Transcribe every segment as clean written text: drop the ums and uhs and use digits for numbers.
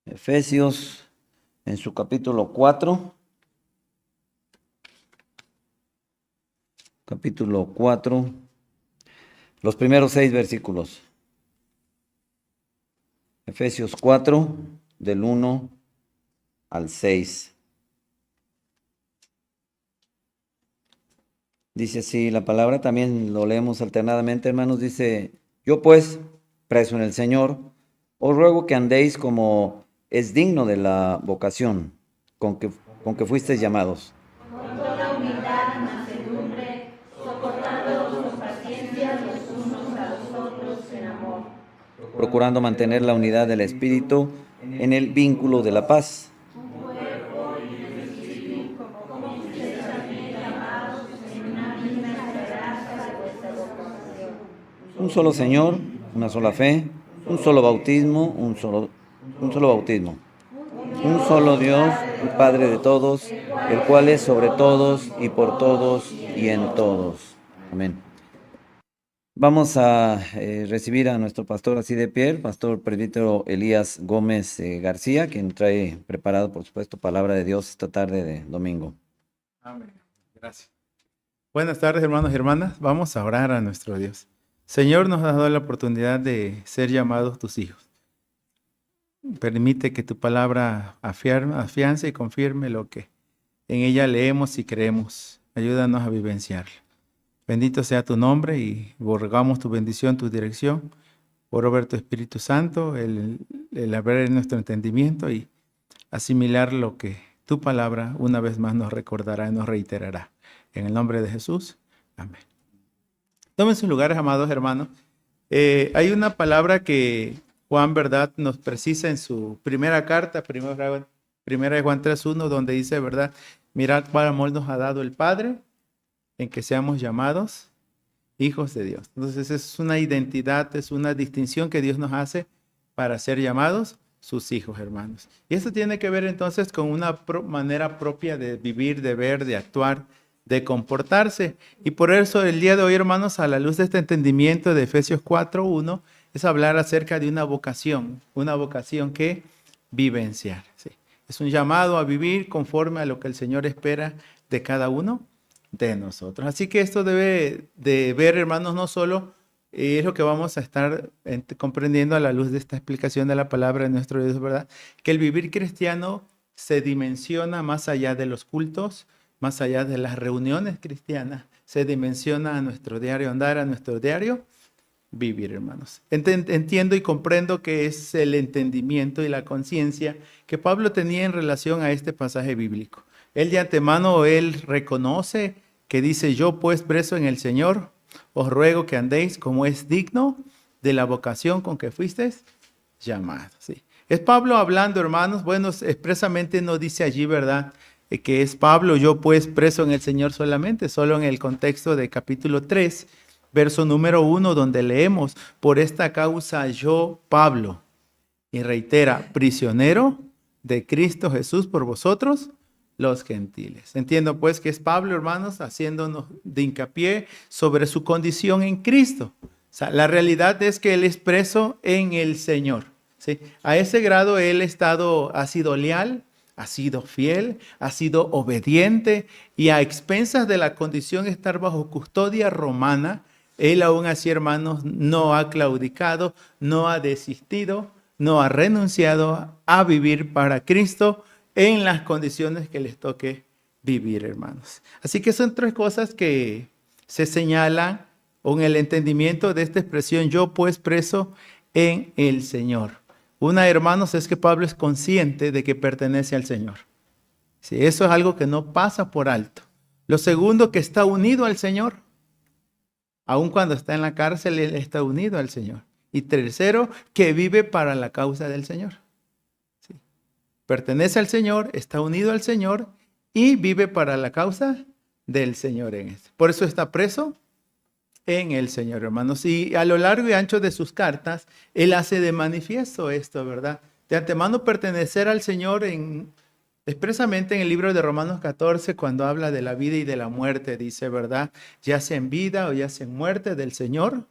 Efesios en su capítulo 4. Capítulo 4, los primeros 6 versículos. Efesios 4, del 1 al 6. Dice así la palabra, también lo leemos alternadamente, hermanos. Dice: yo pues, preso en el Señor, os ruego que andéis como es digno de la vocación con que fuisteis llamados, Con toda humildad y mansedumbre, soportándoos con paciencia los unos a los otros en amor, procurando mantener la unidad del Espíritu en el vínculo de la paz. un cuerpo y un espíritu, como ustedes también llamados en una misma esperanza de vuestra vocación. Un solo Señor, una sola fe, un solo bautismo, un solo bautismo. Un solo Dios y Padre de todos, el cual es sobre todos y por todos y en todos. Amén. Vamos a recibir a nuestro pastor así de pie, el pastor presbítero Elías Gómez García, quien trae preparado, por supuesto, palabra de Dios esta tarde de domingo. Amén. Gracias. Buenas tardes, hermanos y hermanas. Vamos a orar a nuestro Dios. Señor, nos has dado la oportunidad de ser llamados tus hijos. Permite que tu palabra afiance y confirme lo que en ella leemos y creemos. Ayúdanos a vivenciarla. Bendito sea tu nombre y rogamos tu bendición, tu dirección. Por obra de tu Espíritu Santo, el abrir nuestro entendimiento y asimilar lo que tu palabra una vez más nos recordará y nos reiterará. En el nombre de Jesús. Amén. Tomen sus lugares, amados hermanos. Hay una palabra que Juan, ¿verdad?, nos precisa en su primera carta, primera de Juan 3:1, donde dice, ¿verdad?, mirad cuál amor nos ha dado el Padre, en que seamos llamados hijos de Dios. Entonces es una identidad, es una distinción que Dios nos hace para ser llamados sus hijos, hermanos. Y esto tiene que ver entonces con una manera propia de vivir, de ver, de actuar, de comportarse. Y por eso el día de hoy, hermanos, a la luz de este entendimiento de Efesios 4:1, es hablar acerca de una vocación que vivenciar. ¿Sí? Es un llamado a vivir conforme a lo que el Señor espera de cada uno de nosotros. Así que esto debe de ver, hermanos, no solo es lo que vamos a estar comprendiendo a la luz de esta explicación de la palabra de nuestro Dios, ¿verdad? Que el vivir cristiano se dimensiona más allá de los cultos, más allá de las reuniones cristianas, se dimensiona a nuestro diario andar, a nuestro diario vivir, hermanos. Entiendo y comprendo que es el entendimiento y la conciencia que Pablo tenía en relación a este pasaje bíblico. Él de antemano, él reconoce que dice: yo pues preso en el Señor, os ruego que andéis como es digno de la vocación con que fuisteis llamados. ¿Sí? Es Pablo hablando, hermanos. Bueno, expresamente no dice allí, ¿verdad?, que es Pablo, yo pues preso en el Señor solamente, solo en el contexto de capítulo 3, verso número 1, donde leemos: por esta causa yo, Pablo, y reitera, prisionero de Cristo Jesús por vosotros, los gentiles. Entiendo pues que es Pablo, hermanos, haciéndonos de hincapié sobre su condición en Cristo. O sea, la realidad es que él es preso en el Señor. ¿Sí? A ese grado él ha sido leal, ha sido fiel, ha sido obediente, y a expensas de la condición de estar bajo custodia romana, él aún así, hermanos, no ha claudicado, no ha desistido, no ha renunciado a vivir para Cristo en las condiciones que les toque vivir, hermanos. Así que son tres cosas que se señalan con el entendimiento de esta expresión: yo pues preso en el Señor. Una, hermanos, es que Pablo es consciente de que pertenece al Señor. Sí, eso es algo que no pasa por alto. Lo segundo, que está unido al Señor. Aun cuando está en la cárcel, él está unido al Señor. Y tercero, que vive para la causa del Señor. Sí. Pertenece al Señor, está unido al Señor y vive para la causa del Señor en esto. Por eso está preso en el Señor, hermanos. Y a lo largo y ancho de sus cartas, él hace de manifiesto esto, ¿verdad? De antemano pertenecer al Señor expresamente en el libro de Romanos 14, cuando habla de la vida y de la muerte, dice, ¿verdad? Ya sea en vida o ya sea en muerte del Señor,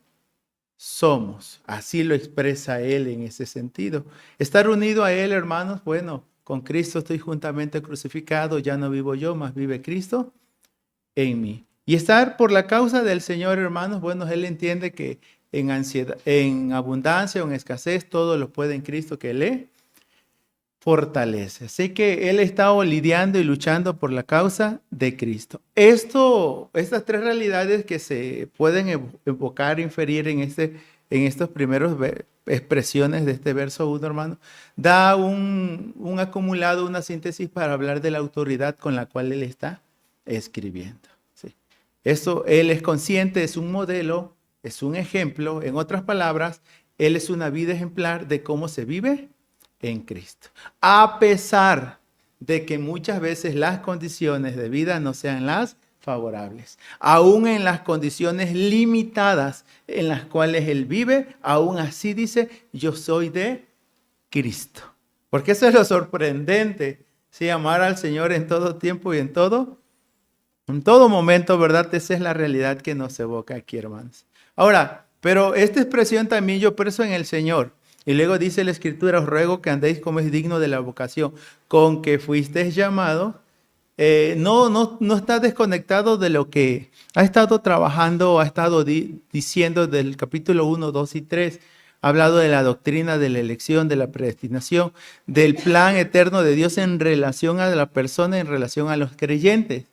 somos. Así lo expresa él en ese sentido. Estar unido a él, hermanos, bueno, con Cristo estoy juntamente crucificado, ya no vivo yo, mas vive Cristo en mí. Y estar por la causa del Señor, hermanos, bueno, él entiende que en ansiedad, en abundancia o en escasez, todo lo puede en Cristo que le fortalece. Así que él está lidiando y luchando por la causa de Cristo. Estas tres realidades que se pueden evocar, inferir en estos primeros expresiones de este verso 1, hermano, da un acumulado, una síntesis para hablar de la autoridad con la cual él está escribiendo. ¿Sí? Eso él es consciente, es un modelo, es un ejemplo. En otras palabras, él es una vida ejemplar de cómo se vive en Cristo. A pesar de que muchas veces las condiciones de vida no sean las favorables. Aún en las condiciones limitadas en las cuales él vive, aún así dice, yo soy de Cristo. Porque eso es lo sorprendente. Sí, amar al Señor en todo tiempo y en todo momento, ¿verdad? Esa es la realidad que nos evoca aquí, hermanos. Ahora, pero esta expresión también, yo preso en el Señor. Y luego dice la Escritura, os ruego que andéis como es digno de la vocación con que fuisteis llamados. No está desconectado de lo que ha estado trabajando, ha estado diciendo del capítulo 1, 2 y 3. Ha hablado de la doctrina de la elección, de la predestinación, del plan eterno de Dios en relación a la persona, en relación a los creyentes.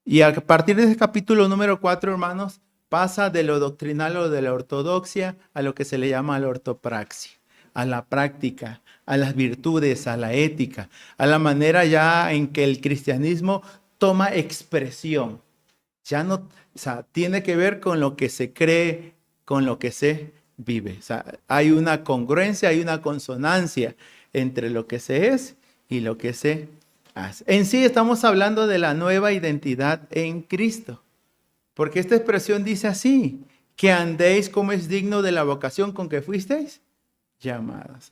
Y a partir de ese capítulo número 4, hermanos, pasa de lo doctrinal o de la ortodoxia a lo que se le llama la ortopraxia, a la práctica, a las virtudes, a la ética, a la manera ya en que el cristianismo toma expresión. Ya no, o sea, tiene que ver con lo que se cree, con lo que se vive. O sea, hay una congruencia, hay una consonancia entre lo que se es y lo que se hace. En sí estamos hablando de la nueva identidad en Cristo. Porque esta expresión dice así, que andéis como es digno de la vocación con que fuisteis llamados.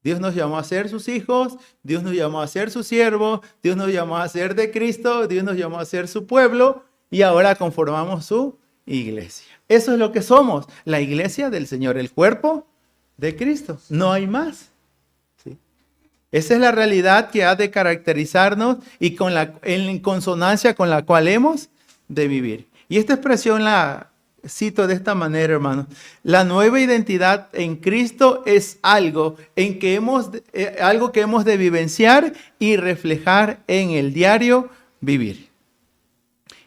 Dios nos llamó a ser sus hijos, Dios nos llamó a ser sus siervos, Dios nos llamó a ser de Cristo, Dios nos llamó a ser su pueblo y ahora conformamos su iglesia. Eso es lo que somos, la iglesia del Señor, el cuerpo de Cristo. No hay más. ¿Sí? Esa es la realidad que ha de caracterizarnos y en consonancia con la cual hemos de vivir. Y esta expresión la cito de esta manera, hermanos. La nueva identidad en Cristo es algo que hemos de vivenciar y reflejar en el diario vivir.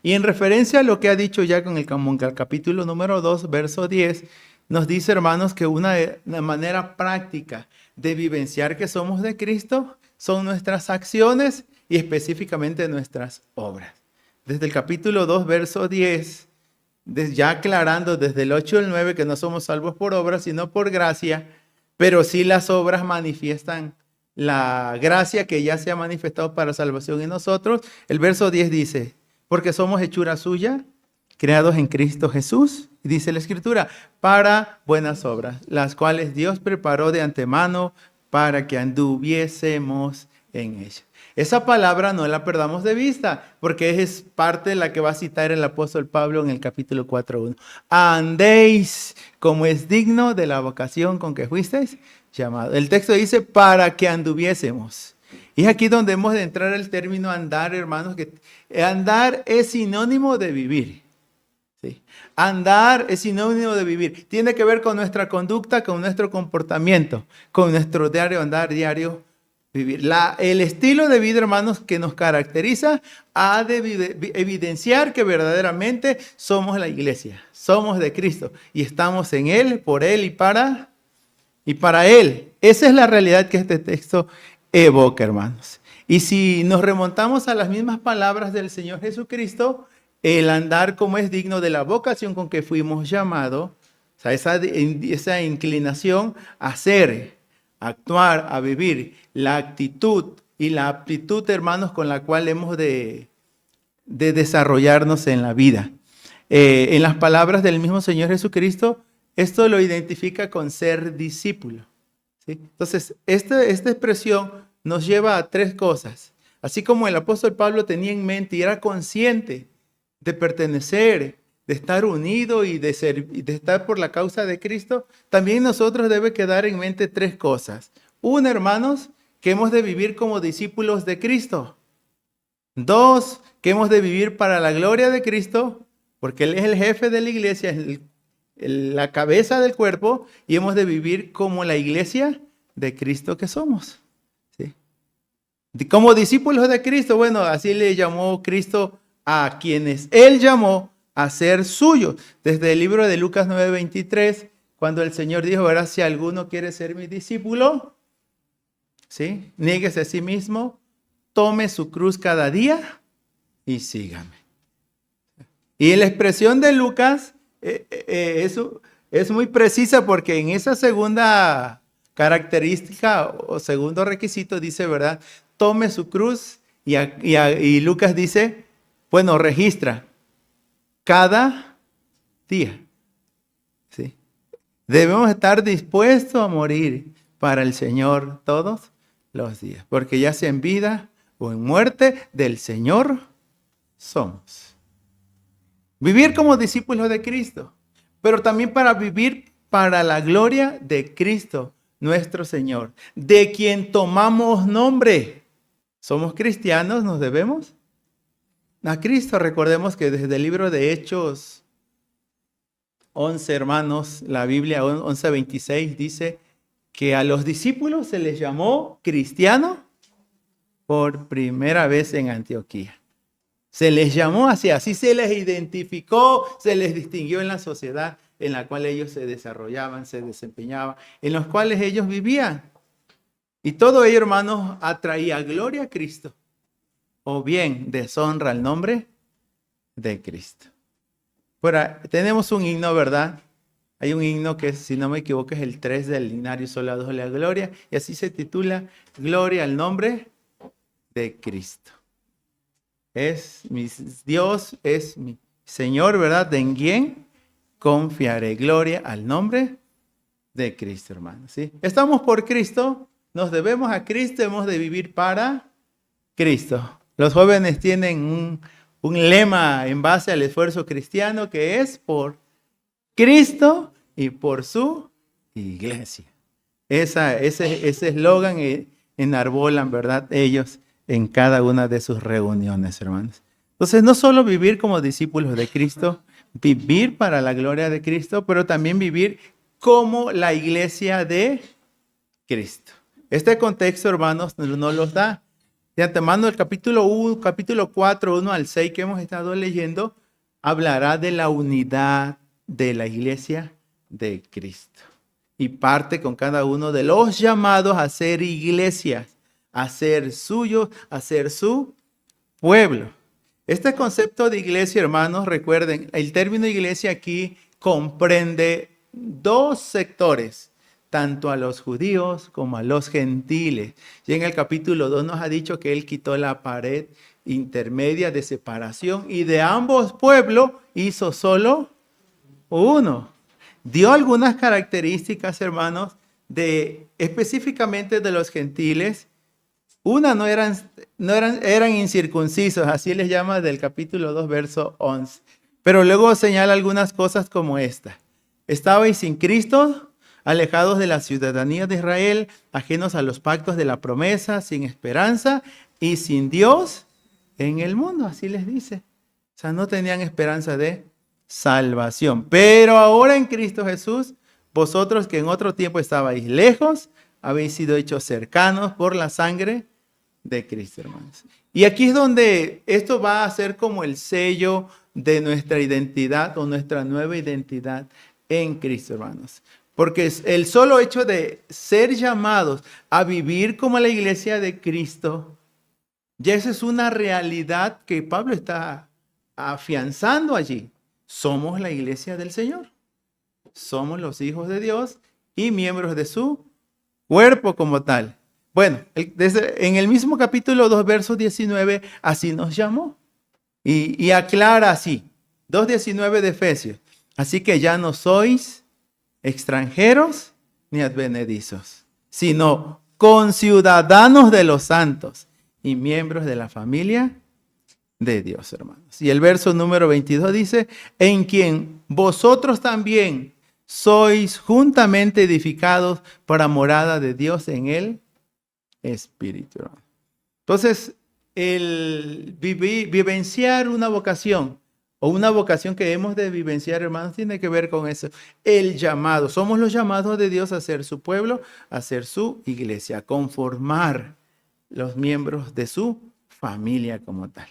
Y en referencia a lo que ha dicho ya con el capítulo número 2, verso 10, nos dice, hermanos, que una manera práctica de vivenciar que somos de Cristo son nuestras acciones y específicamente nuestras obras. Desde el capítulo 2, verso 10, ya aclarando desde el 8 al 9 que no somos salvos por obras, sino por gracia, pero sí las obras manifiestan la gracia que ya se ha manifestado para salvación en nosotros. El verso 10 dice, porque somos hechura suya, creados en Cristo Jesús, y dice la Escritura, para buenas obras, las cuales Dios preparó de antemano para que anduviésemos en ellas. Esa palabra no la perdamos de vista, porque es parte de la que va a citar el apóstol Pablo en el capítulo 4:1. Andéis como es digno de la vocación con que fuisteis llamados. El texto dice para que anduviésemos. Y es aquí donde hemos de entrar el término andar, hermanos, que andar es sinónimo de vivir. ¿Sí? Andar es sinónimo de vivir. Tiene que ver con nuestra conducta, con nuestro comportamiento, con nuestro diario andar, diario vivir. El estilo de vida, hermanos, que nos caracteriza ha de evidenciar que verdaderamente somos la iglesia, somos de Cristo y estamos en Él, por Él y para Él. Esa es la realidad que este texto evoca, hermanos. Y si nos remontamos a las mismas palabras del Señor Jesucristo, el andar como es digno de la vocación con que fuimos llamados, o sea, esa inclinación a ser, a actuar, a vivir, la actitud y la aptitud, hermanos, con la cual hemos de desarrollarnos en la vida. En las palabras del mismo Señor Jesucristo, esto lo identifica con ser discípulo. ¿Sí? Entonces, esta expresión nos lleva a tres cosas. Así como el apóstol Pablo tenía en mente y era consciente de pertenecer, de estar unido y de estar por la causa de Cristo, también nosotros debe quedar en mente tres cosas. Una, hermanos, que hemos de vivir como discípulos de Cristo. Dos, que hemos de vivir para la gloria de Cristo, porque Él es el jefe de la iglesia, es la cabeza del cuerpo, y hemos de vivir como la iglesia de Cristo que somos. ¿Sí? Como discípulos de Cristo, bueno, así le llamó Cristo a quienes Él llamó a ser suyos. Desde el libro de Lucas 9:23, cuando el Señor dijo, ¿verdad? Si alguno quiere ser mi discípulo, ¿sí? Niéguese a sí mismo, tome su cruz cada día y sígame. Y la expresión de Lucas es muy precisa, porque en esa segunda característica o segundo requisito dice, ¿verdad? Tome su cruz y Lucas dice, bueno, registra cada día. ¿Sí? Debemos estar dispuestos a morir para el Señor todos los días, porque ya sea en vida o en muerte, del Señor somos. Vivir como discípulos de Cristo, pero también para vivir para la gloria de Cristo, nuestro Señor, de quien tomamos nombre. Somos cristianos, nos debemos a Cristo. Recordemos que desde el libro de Hechos 11, hermanos, la Biblia 11:26 dice que a los discípulos se les llamó cristiano por primera vez en Antioquía. Se les llamó así se les identificó, se les distinguió en la sociedad en la cual ellos se desarrollaban, se desempeñaban, en los cuales ellos vivían. Y todo ello, hermanos, atraía gloria a Cristo, o bien deshonra al nombre de Cristo. Ahora, tenemos un himno, ¿verdad? Hay un himno que, si no me equivoco, es el 3 del Linario Sola de la Gloria, y así se titula, Gloria al nombre de Cristo. Dios es mi Señor, ¿verdad? ¿En quién confiaré? Gloria al nombre de Cristo, hermanos. ¿Sí? Estamos por Cristo, nos debemos a Cristo, hemos de vivir para Cristo. Los jóvenes tienen un lema en base al esfuerzo cristiano que es por Cristo y por su iglesia. Ese eslogan enarbolan, ¿verdad? Ellos en cada una de sus reuniones, hermanos. Entonces, no solo vivir como discípulos de Cristo, vivir para la gloria de Cristo, pero también vivir como la iglesia de Cristo. Este contexto, hermanos, nos los da. De antemano, el capítulo 4, 1 al 6 que hemos estado leyendo, hablará de la unidad de la iglesia de Cristo. Y parte con cada uno de los llamados a ser iglesias, a ser suyos, a ser su pueblo. Este concepto de iglesia, hermanos, recuerden, el término iglesia aquí comprende dos sectores, tanto a los judíos como a los gentiles. Y en el capítulo 2 nos ha dicho que Él quitó la pared intermedia de separación y de ambos pueblos hizo solo uno. Dio algunas características, hermanos, específicamente de los gentiles. Una, eran incircuncisos, así les llama del capítulo 2, verso 11. Pero luego señala algunas cosas como esta. Estabais sin Cristo, alejados de la ciudadanía de Israel, ajenos a los pactos de la promesa, sin esperanza y sin Dios en el mundo, así les dice. O sea, no tenían esperanza de salvación. Pero ahora en Cristo Jesús, vosotros que en otro tiempo estabais lejos, habéis sido hechos cercanos por la sangre de Cristo, hermanos. Y aquí es donde esto va a ser como el sello de nuestra identidad o nuestra nueva identidad en Cristo, hermanos. Porque el solo hecho de ser llamados a vivir como la iglesia de Cristo, ya esa es una realidad que Pablo está afianzando allí. Somos la iglesia del Señor. Somos los hijos de Dios y miembros de su cuerpo como tal. Bueno, en el mismo capítulo 2, verso 19, así nos llamó. Y aclara así, 2:19 de Efesios. Así que ya no sois extranjeros ni advenedizos, sino conciudadanos de los santos y miembros de la familia de Dios, hermanos. Y el verso número 22 dice, en quien vosotros también sois juntamente edificados para morada de Dios en el Espíritu. Hermano. Entonces, el vivenciar una vocación o una vocación que hemos de vivenciar, hermanos, tiene que ver con eso. El llamado. Somos los llamados de Dios a ser su pueblo, a ser su iglesia, a conformar los miembros de su familia como tal.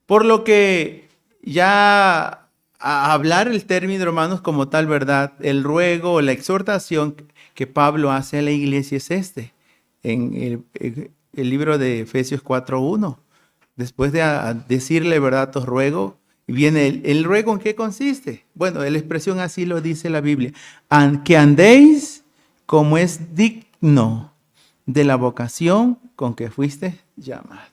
Por lo que ya a hablar el término, hermanos, como tal, ¿verdad? El ruego o la exhortación que Pablo hace a la iglesia es este, en el libro de Efesios 4:1. Después de decirle, ¿verdad? Os ruego, y viene el ruego, ¿en qué consiste? Bueno, la expresión así lo dice la Biblia. Que andéis como es digno de la vocación con que fuiste llamado.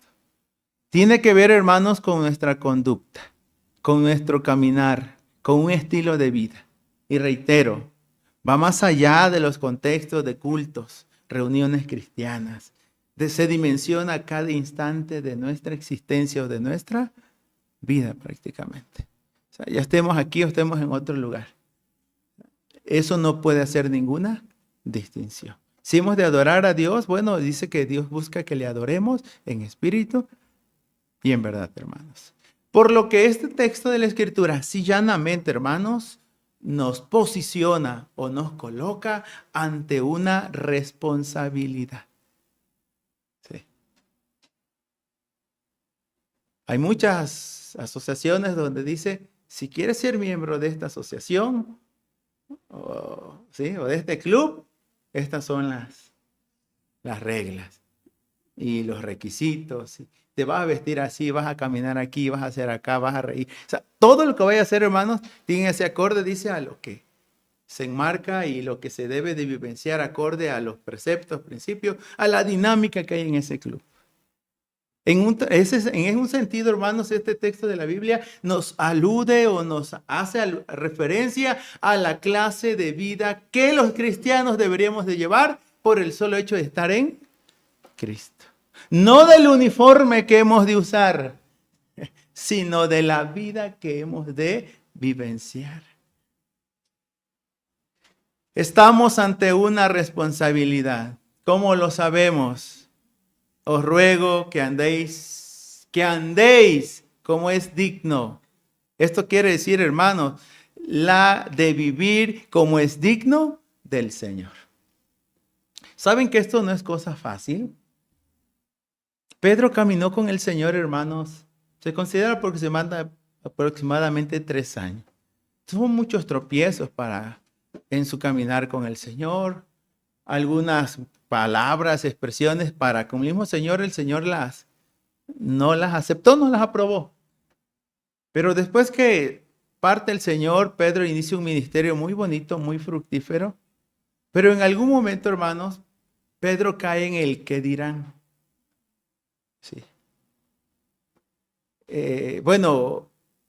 Tiene que ver, hermanos, con nuestra conducta, con nuestro caminar, con un estilo de vida. Y reitero, va más allá de los contextos de cultos, reuniones cristianas. Se dimensiona cada instante de nuestra existencia o de nuestra vida prácticamente. O sea, ya estemos aquí o estemos en otro lugar. Eso no puede hacer ninguna distinción. Si hemos de adorar a Dios, bueno, dice que Dios busca que le adoremos en espíritu y en verdad, hermanos. Por lo que este texto de la Escritura, así llanamente, hermanos, nos posiciona o nos coloca ante una responsabilidad. Sí. Hay muchas asociaciones donde dice, si quieres ser miembro de esta asociación o de este club, estas son las reglas y los requisitos. Te vas a vestir así, vas a caminar aquí, vas a hacer acá, vas a reír. O sea, todo lo que vaya a hacer, hermanos, tiene ese acorde, dice, a lo que se enmarca y lo que se debe de vivenciar acorde a los preceptos, principios, a la dinámica que hay en ese club. En un sentido, hermanos, este texto de la Biblia nos alude o nos hace referencia a la clase de vida que los cristianos deberíamos de llevar por el solo hecho de estar en Cristo. No del uniforme que hemos de usar, sino de la vida que hemos de vivenciar. Estamos ante una responsabilidad. ¿Cómo lo sabemos? Os ruego que andéis como es digno. Esto quiere decir, hermanos, la de vivir como es digno del Señor. ¿Saben que esto no es cosa fácil? Pedro caminó con el Señor, hermanos. Se considera aproximadamente 3 años. Tuvo muchos tropiezos en su caminar con el Señor. Algunas palabras, expresiones con el mismo Señor, el Señor no las aceptó, no las aprobó. Pero después que parte el Señor, Pedro inicia un ministerio muy bonito, muy fructífero. Pero en algún momento, hermanos, Pedro cae en el qué dirán. Sí.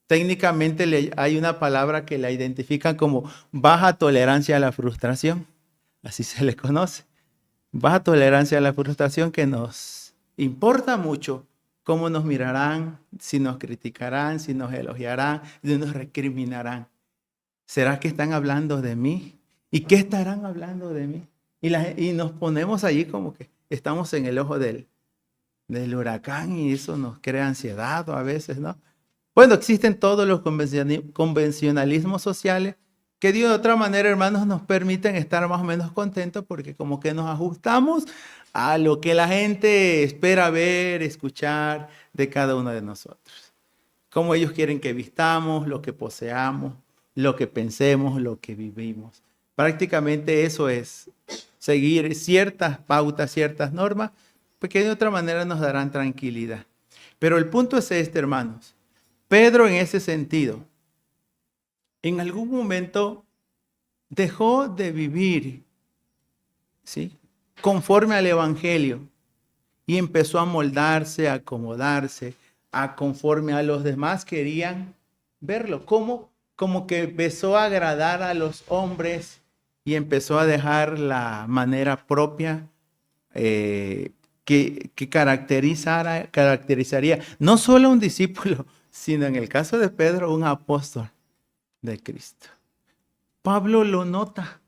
Técnicamente hay una palabra que la identifican como baja tolerancia a la frustración. Así se le conoce. Baja tolerancia a la frustración, que nos importa mucho cómo nos mirarán, si nos criticarán, si nos elogiarán, si nos recriminarán. ¿Será que están hablando de mí? ¿Y qué estarán hablando de mí? Y nos ponemos allí como que estamos en el ojo del huracán y eso nos crea ansiedad a veces, ¿no? Bueno, existen todos los convencionalismos sociales que de otra manera, hermanos, nos permiten estar más o menos contentos porque como que nos ajustamos a lo que la gente espera ver, escuchar de cada uno de nosotros. Cómo ellos quieren que vistamos, lo que poseamos, lo que pensemos, lo que vivimos. Prácticamente eso es seguir ciertas pautas, ciertas normas, porque de otra manera nos darán tranquilidad. Pero el punto es este, hermanos. Pedro, en ese sentido, en algún momento dejó de vivir, ¿sí?, conforme al Evangelio y empezó a moldarse, a acomodarse, a conforme a los demás querían verlo. Como que empezó a agradar a los hombres y empezó a dejar la manera propia que que caracterizaría no solo a un discípulo, sino en el caso de Pedro, un apóstol de Cristo. Pablo lo nota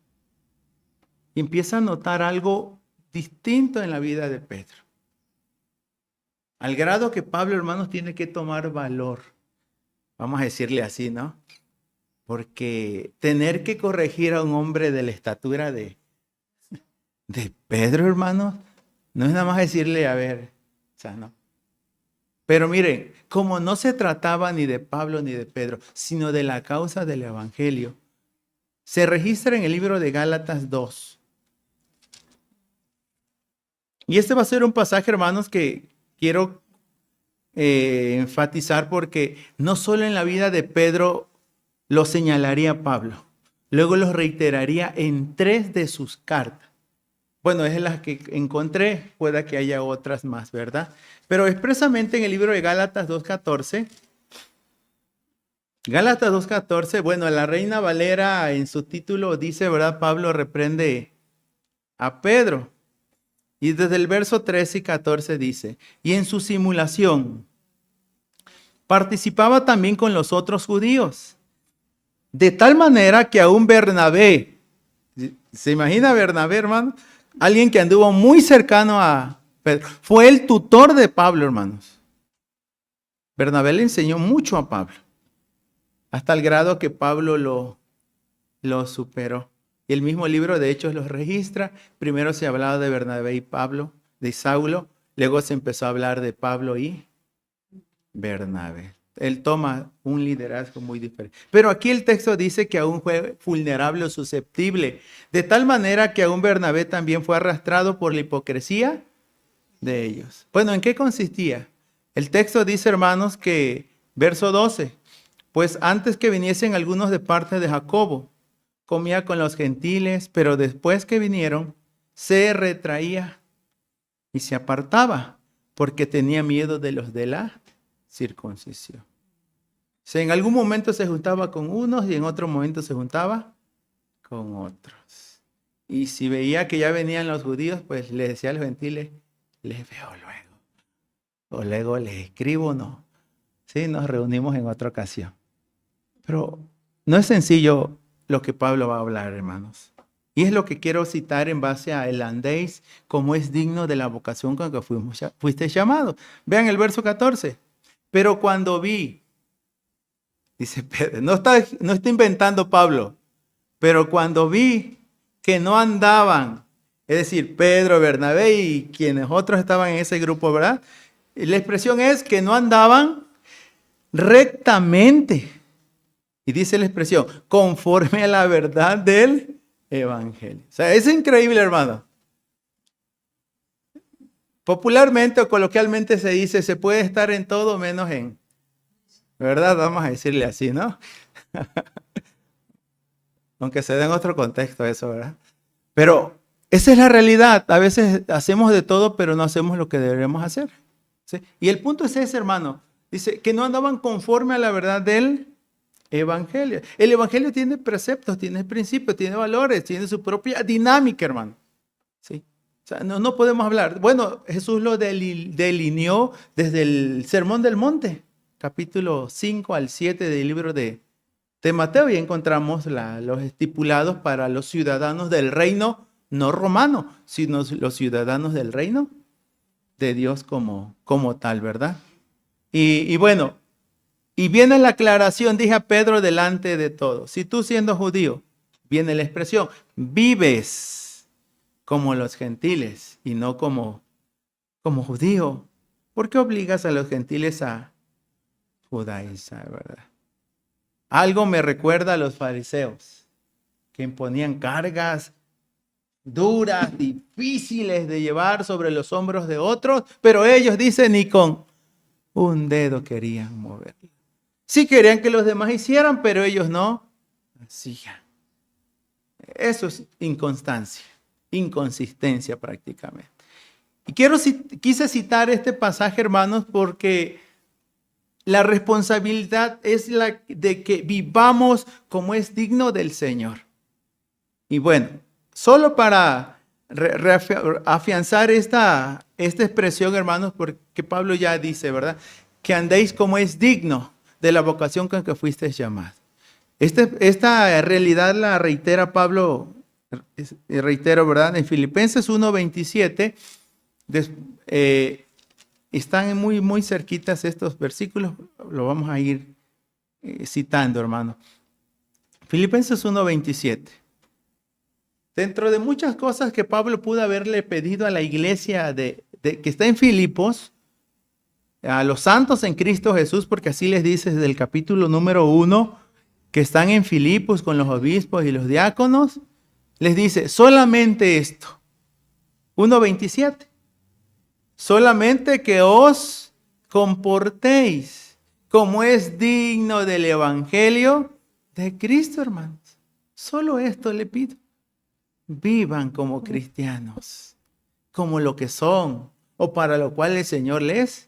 y empieza a notar algo distinto en la vida de Pedro. Al grado que Pablo, hermanos, tiene que tomar valor. Vamos a decirle así, ¿no? Porque tener que corregir a un hombre de la estatura de Pedro, hermanos, no es nada más decirle, a ver, o sea, no. Pero miren, como no se trataba ni de Pablo ni de Pedro, sino de la causa del Evangelio, se registra en el libro de Gálatas 2. Y este va a ser un pasaje, hermanos, que quiero enfatizar porque no solo en la vida de Pedro lo señalaría Pablo, luego lo reiteraría en 3 de sus cartas. Bueno, es las que encontré, pueda que haya otras más, ¿verdad? Pero expresamente en el libro de Gálatas 2.14, Gálatas 2.14, bueno, la Reina Valera en su título dice, ¿verdad? Pablo reprende a Pedro. Y desde el verso 13 y 14 dice, y en su simulación participaba también con los otros judíos, de tal manera que aún Bernabé, ¿se imagina Bernabé, hermano? Alguien que anduvo muy cercano a Pedro, fue el tutor de Pablo, hermanos. Bernabé le enseñó mucho a Pablo, hasta el grado que Pablo lo superó. Y el mismo libro de Hechos los registra. Primero se hablaba de Bernabé y Pablo, de Saulo. Luego se empezó a hablar de Pablo y Bernabé. Él toma un liderazgo muy diferente. Pero aquí el texto dice que aún fue vulnerable o susceptible. De tal manera que aún Bernabé también fue arrastrado por la hipocresía de ellos. Bueno, ¿en qué consistía? El texto dice, hermanos, que verso 12. Pues antes que viniesen algunos de parte de Jacobo, comía con los gentiles, pero después que vinieron, se retraía y se apartaba, porque tenía miedo de los de la circuncisión. O sea, en algún momento se juntaba con unos y en otro momento se juntaba con otros. Y si veía que ya venían los judíos, pues le decía a los gentiles, les veo luego. O luego les escribo, no. Sí, nos reunimos en otra ocasión. Pero no es sencillo lo que Pablo va a hablar, hermanos. Y es lo que quiero citar en base a el andéis, como es digno de la vocación con que fuiste llamados. Vean el verso 14. Pero cuando vi, dice Pedro, no está inventando Pablo, pero cuando vi que no andaban, es decir, Pedro, Bernabé y quienes otros estaban en ese grupo, ¿verdad? La expresión es que no andaban rectamente. Y dice la expresión, conforme a la verdad del Evangelio. O sea, es increíble, hermano. Popularmente o coloquialmente se dice, se puede estar en todo menos en, ¿verdad? Vamos a decirle así, ¿no? Aunque se dé en otro contexto eso, ¿verdad? Pero esa es la realidad. A veces hacemos de todo, pero no hacemos lo que deberíamos hacer. ¿Sí? Y el punto es ese, hermano. Dice que no andaban conforme a la verdad del Evangelio. El Evangelio tiene preceptos, tiene principios, tiene valores, tiene su propia dinámica, hermano. ¿Sí? O sea, no podemos hablar. Bueno, Jesús lo delineó desde el Sermón del Monte, capítulo 5 al 7 del libro de Mateo, y encontramos los estipulados para los ciudadanos del reino, no romano, sino los ciudadanos del reino de Dios como tal, ¿verdad? Y bueno, y viene la aclaración, dije a Pedro delante de todos, si tú siendo judío, viene la expresión, vives como los gentiles y no como judío, ¿por qué obligas a los gentiles a judaizar, verdad? Algo me recuerda a los fariseos, que imponían cargas duras, difíciles de llevar sobre los hombros de otros, pero ellos dicen ni con un dedo querían moverlo. Sí querían que los demás hicieran, pero ellos no hacían. Eso es inconstancia, inconsistencia prácticamente. Y quise citar este pasaje, hermanos, porque la responsabilidad es la de que vivamos como es digno del Señor. Y bueno, solo para afianzar esta expresión, hermanos, porque Pablo ya dice, ¿verdad? Que andéis como es digno de la vocación con que fuisteis llamados. Esta realidad la reitera Pablo, reitero, ¿verdad? En Filipenses 1:27, están muy cerquitas estos versículos, lo vamos a ir citando, hermano. Filipenses 1:27. Dentro de muchas cosas que Pablo pudo haberle pedido a la iglesia que está en Filipos, a los santos en Cristo Jesús, porque así les dice desde el capítulo número 1, que están en Filipos con los obispos y los diáconos, les dice solamente esto, 1:27, solamente que os comportéis como es digno del evangelio de Cristo, hermanos. Solo esto le pido. Vivan como cristianos, como lo que son, o para lo cual el Señor les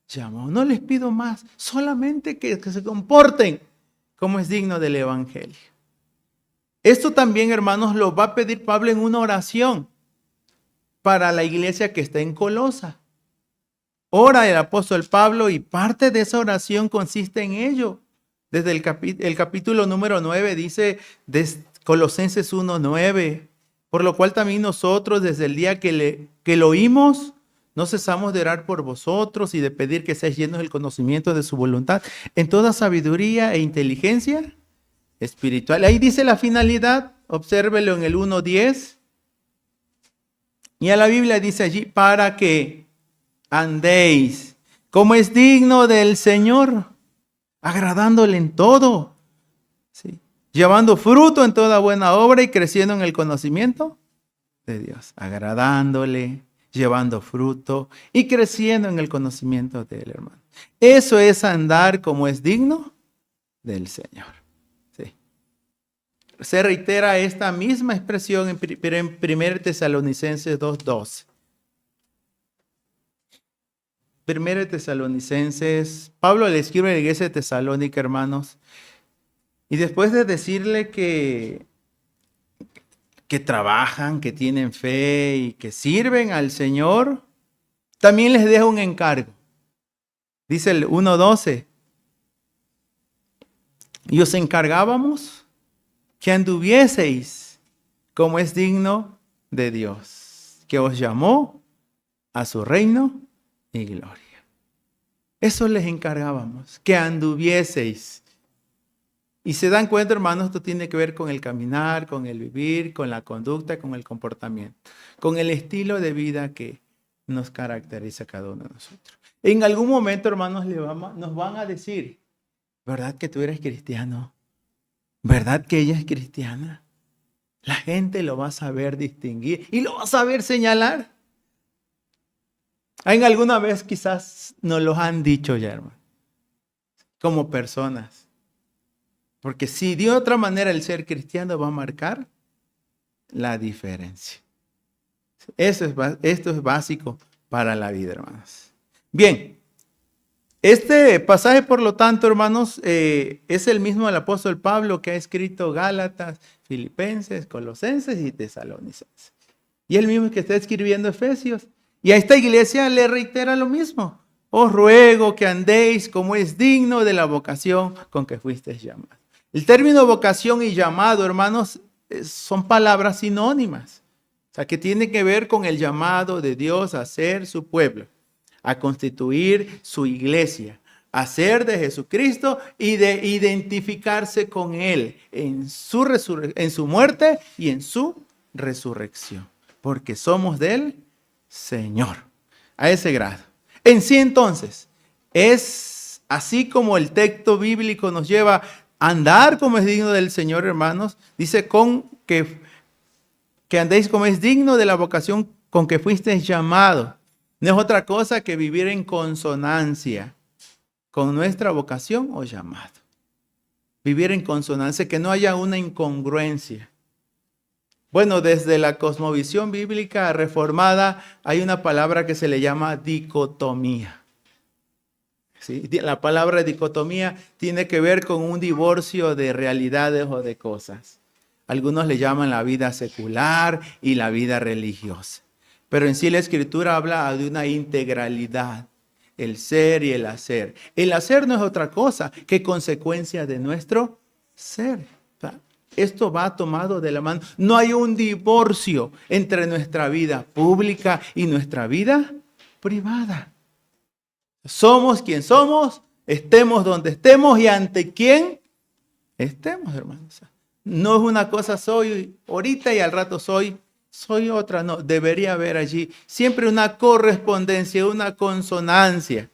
llamó. No les pido más, solamente que se comporten como es digno del evangelio. Esto también, hermanos, lo va a pedir Pablo en una oración para la iglesia que está en Colosa. Ora el apóstol Pablo y parte de esa oración consiste en ello. Desde el capítulo número 9 dice, de Colosenses 1:9, por lo cual también nosotros desde el día que lo oímos, no cesamos de orar por vosotros y de pedir que seáis llenos del conocimiento de su voluntad en toda sabiduría e inteligencia espiritual. Ahí dice la finalidad, obsérvelo en el 1:10. Y a la Biblia dice allí, para que andéis como es digno del Señor, agradándole en todo, ¿sí? Llevando fruto en toda buena obra y creciendo en el conocimiento de Dios, agradándole, llevando fruto y creciendo en el conocimiento de Él, hermano. Eso es andar como es digno del Señor. ¿Sí? Se reitera esta misma expresión en 1 Tesalonicenses 2:12. 1 Tesalonicenses, Pablo le escribe a la iglesia de Tesalónica, hermanos, y después de decirle que trabajan, que tienen fe y que sirven al Señor, también les deja un encargo. Dice el 1:12, y os encargábamos que anduvieseis como es digno de Dios, que os llamó a su reino y gloria. Eso les encargábamos, que anduvieseis. Y se dan cuenta, hermanos, esto tiene que ver con el caminar, con el vivir, con la conducta, con el comportamiento, con el estilo de vida que nos caracteriza a cada uno de nosotros. En algún momento, hermanos, nos van a decir, ¿verdad que tú eres cristiano? ¿Verdad que ella es cristiana? La gente lo va a saber distinguir y lo va a saber señalar. En alguna vez quizás nos lo han dicho ya, hermano, como personas. Porque si de otra manera el ser cristiano va a marcar la diferencia. Esto es básico para la vida, hermanos. Bien, este pasaje, por lo tanto, hermanos, es el mismo del apóstol Pablo que ha escrito Gálatas, Filipenses, Colosenses y Tesalonicenses. Y el mismo que está escribiendo Efesios. Y a esta iglesia le reitera lo mismo. Os ruego que andéis como es digno de la vocación con que fuisteis llamados. El término vocación y llamado, hermanos, son palabras sinónimas. O sea, que tiene que ver con el llamado de Dios a ser su pueblo, a constituir su iglesia, a ser de Jesucristo y de identificarse con Él en su muerte y en su resurrección. Porque somos del Señor. A ese grado. En sí, entonces, es así como el texto bíblico nos lleva a andar como es digno del Señor, hermanos. Dice que andéis como es digno de la vocación con que fuisteis llamados. No es otra cosa que vivir en consonancia con nuestra vocación o llamado. Vivir en consonancia, que no haya una incongruencia. Bueno, desde la cosmovisión bíblica reformada hay una palabra que se le llama dicotomía. ¿Sí? La palabra dicotomía tiene que ver con un divorcio de realidades o de cosas. Algunos le llaman la vida secular y la vida religiosa. Pero en sí la Escritura habla de una integralidad, el ser y el hacer. El hacer no es otra cosa que consecuencia de nuestro ser. Esto va tomado de la mano. No hay un divorcio entre nuestra vida pública y nuestra vida privada. Somos quien somos, estemos donde estemos y ante quién estemos, hermanos. No es una cosa soy ahorita y al rato soy otra. No, debería haber allí siempre una correspondencia, una consonancia.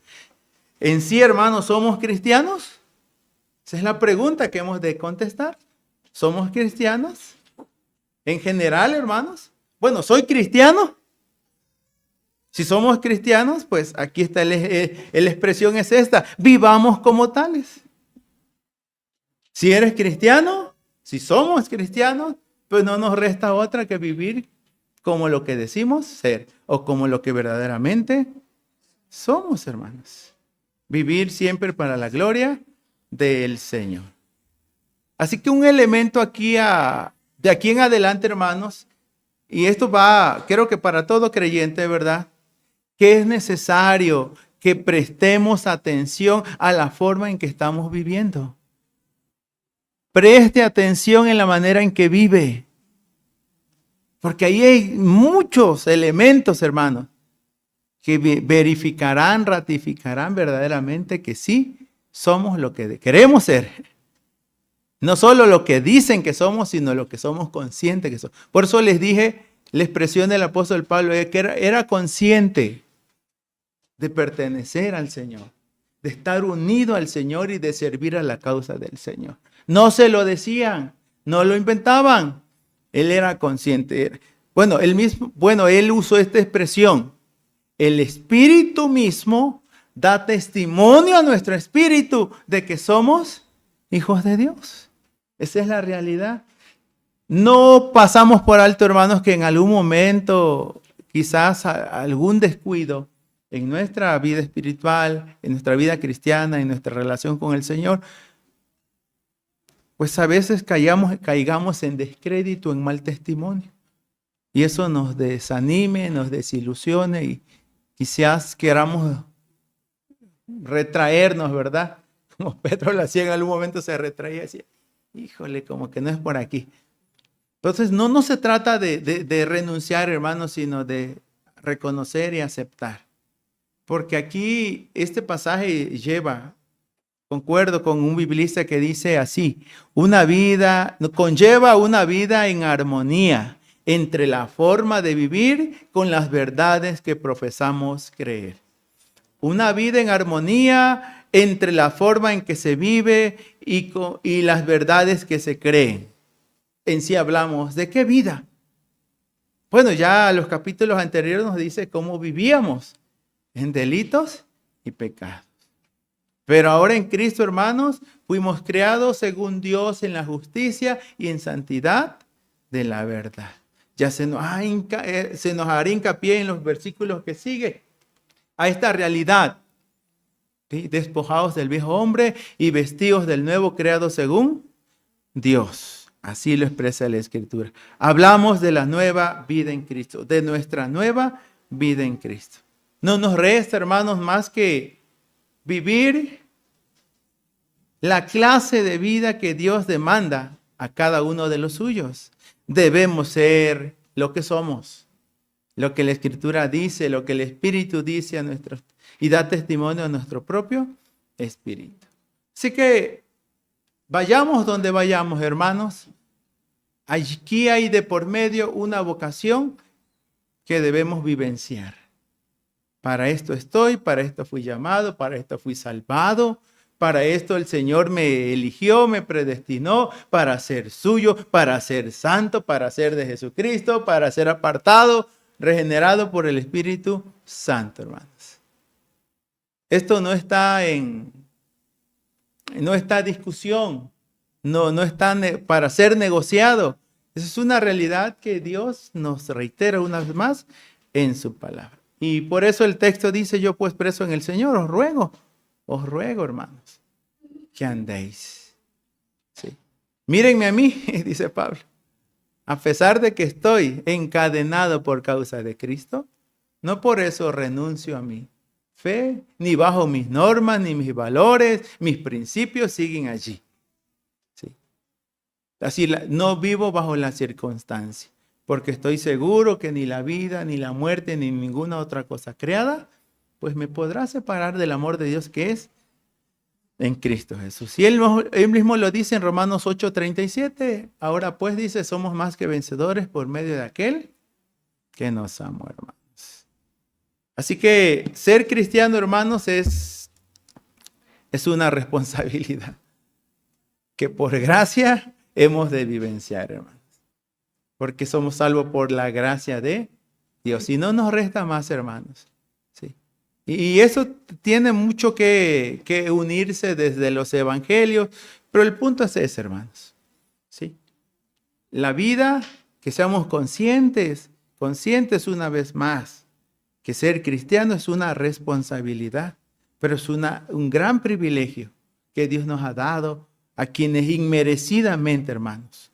En sí, hermanos, ¿somos cristianos? Esa es la pregunta que hemos de contestar. ¿Somos cristianos? En general, hermanos. Bueno, ¿soy cristiano? Si somos cristianos, pues aquí está la expresión es esta. Vivamos como tales. Si eres cristiano, si somos cristianos, pues no nos resta otra que vivir como lo que decimos ser o como lo que verdaderamente somos, hermanos. Vivir siempre para la gloria del Señor. Así que un elemento aquí de aquí en adelante, hermanos, y esto va, creo que para todo creyente, ¿verdad? Que es necesario que prestemos atención a la forma en que estamos viviendo. Preste atención en la manera en que vive. Porque ahí hay muchos elementos, hermanos, que verificarán, ratificarán verdaderamente que sí somos lo que queremos ser. No solo lo que dicen que somos, sino lo que somos conscientes que somos. Por eso les dije, la expresión del apóstol Pablo, que era consciente de pertenecer al Señor, de estar unido al Señor y de servir a la causa del Señor. No se lo decían, no lo inventaban. Él era consciente. Bueno, él usó esta expresión. El Espíritu mismo da testimonio a nuestro espíritu de que somos hijos de Dios. Esa es la realidad. No pasamos por alto, hermanos, que en algún momento, quizás algún descuido en nuestra vida espiritual, en nuestra vida cristiana, en nuestra relación con el Señor, pues a veces caigamos en descrédito, en mal testimonio. Y eso nos desanime, nos desilusione y quizás queramos retraernos, ¿verdad? Como Pedro lo hacía en algún momento, se retraía y decía, híjole, como que no es por aquí. Entonces, no se trata de renunciar, hermanos, sino de reconocer y aceptar. Porque aquí este pasaje concuerdo con un biblista que dice así, conlleva una vida en armonía entre la forma de vivir con las verdades que profesamos creer. Una vida en armonía entre la forma en que se vive y las verdades que se creen. En sí hablamos de qué vida. Bueno, ya los capítulos anteriores nos dice cómo vivíamos en delitos y pecados. Pero ahora en Cristo, hermanos, fuimos creados según Dios en la justicia y en santidad de la verdad. Ya se nos hará hincapié en los versículos que siguen a esta realidad. ¿Sí? Despojados del viejo hombre y vestidos del nuevo creado según Dios. Así lo expresa la Escritura. Hablamos de la nueva vida en Cristo, de nuestra nueva vida en Cristo. No nos resta, hermanos, más que vivir la clase de vida que Dios demanda a cada uno de los suyos. Debemos ser lo que somos, lo que la Escritura dice, lo que el Espíritu dice y da testimonio a nuestro propio espíritu. Así que vayamos donde vayamos, hermanos. Aquí hay de por medio una vocación que debemos vivenciar. Para esto estoy, para esto fui llamado, para esto fui salvado. Para esto el Señor me eligió, me predestinó para ser suyo, para ser santo, para ser de Jesucristo, para ser apartado, regenerado por el Espíritu Santo, hermanos. Esto no está en discusión, no está para ser negociado. Esa es una realidad que Dios nos reitera una vez más en su palabra. Y por eso el texto dice, yo pues preso en el Señor, os ruego, hermanos, que andéis. ¿Sí? Mírenme a mí, dice Pablo. A pesar de que estoy encadenado por causa de Cristo, no por eso renuncio a mi fe, ni bajo mis normas, ni mis valores, mis principios siguen allí. ¿Sí? Así no vivo bajo la circunstancia, porque estoy seguro que ni la vida, ni la muerte, ni ninguna otra cosa creada, pues me podrá separar del amor de Dios que es en Cristo Jesús. Y él mismo lo dice en Romanos 8:37. Ahora pues dice, somos más que vencedores por medio de aquel que nos amó, hermanos. Así que ser cristiano, hermanos, es una responsabilidad que por gracia hemos de vivenciar, hermanos. Porque somos salvos por la gracia de Dios. Y no nos resta más, hermanos. ¿Sí? Y eso tiene mucho que unirse desde los evangelios. Pero el punto es ese, hermanos. ¿Sí? La vida, que seamos conscientes una vez más, que ser cristiano es una responsabilidad, pero es un gran privilegio que Dios nos ha dado a quienes inmerecidamente, hermanos,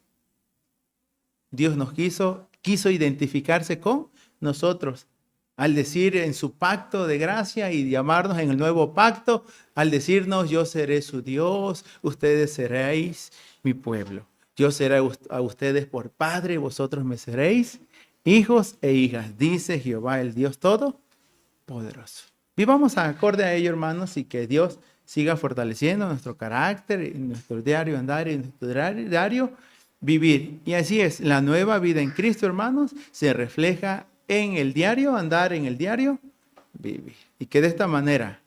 Dios nos quiso identificarse con nosotros. Al decir en su pacto de gracia y llamarnos en el nuevo pacto, al decirnos, yo seré su Dios, ustedes seréis mi pueblo. Yo seré a ustedes por padre y vosotros me seréis hijos e hijas, dice Jehová el Dios Todopoderoso. Vivamos acorde a ello, hermanos, y que Dios siga fortaleciendo nuestro carácter, nuestro diario andar y nuestro diario vivir. Y así es, la nueva vida en Cristo, hermanos, se refleja en el diario andar, en el diario vivir. Y que de esta manera,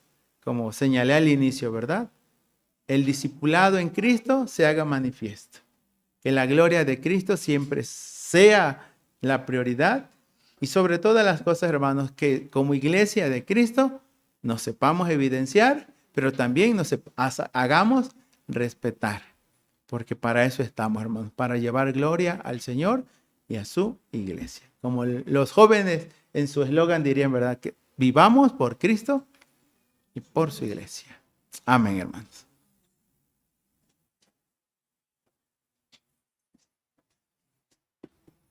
como señalé al inicio, ¿verdad? El discipulado en Cristo se haga manifiesto. Que la gloria de Cristo siempre sea la prioridad. Y sobre todas las cosas, hermanos, que como iglesia de Cristo nos sepamos evidenciar, pero también nos hagamos respetar. Porque para eso estamos, hermanos, para llevar gloria al Señor y a su iglesia. Como los jóvenes en su eslogan dirían, ¿verdad? Que vivamos por Cristo y por su iglesia. Amén, hermanos.